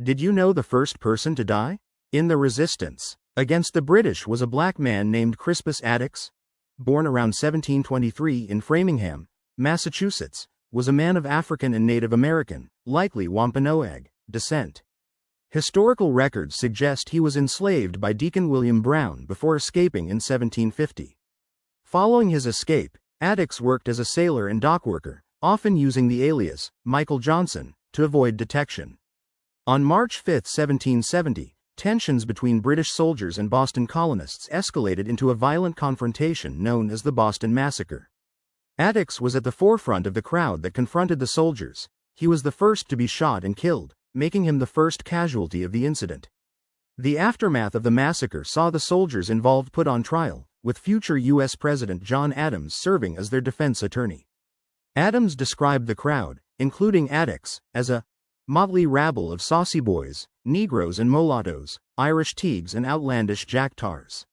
Did you know the first person to die in the resistance against the British was a black man named Crispus Attucks? Born around 1723 in Framingham, Massachusetts, was a man of African and Native American, likely Wampanoag, descent. Historical records suggest he was enslaved by Deacon William Brown before escaping in 1750. Following his escape, Attucks worked as a sailor and dockworker, often using the alias, Michael Johnson, to avoid detection. On March 5, 1770, tensions between British soldiers and Boston colonists escalated into a violent confrontation known as the Boston Massacre. Attucks was at the forefront of the crowd that confronted the soldiers. He was the first to be shot and killed, making him the first casualty of the incident. The aftermath of the massacre saw the soldiers involved put on trial, with future U.S. President John Adams serving as their defense attorney. Adams described the crowd, including Attucks, as a motley rabble of saucy boys, negros and mulattoes, Irish teagues and outlandish jack-tars.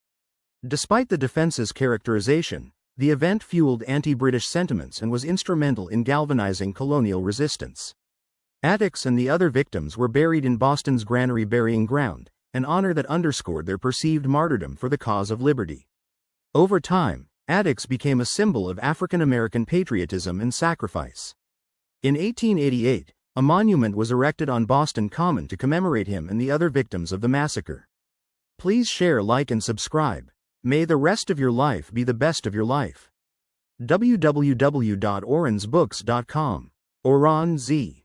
Despite the defense's characterization, the event fueled anti-British sentiments and was instrumental in galvanizing colonial resistance. Attucks and the other victims were buried in Boston's Granary Burying Ground, an honor that underscored their perceived martyrdom for the cause of liberty. Over time, Attucks became a symbol of African American patriotism and sacrifice. In 1888, a monument was erected on Boston Common to commemorate him and the other victims of the massacre. Please share, like and subscribe. May the rest of your life be the best of your life. www.orensbooks.com. Oran Z.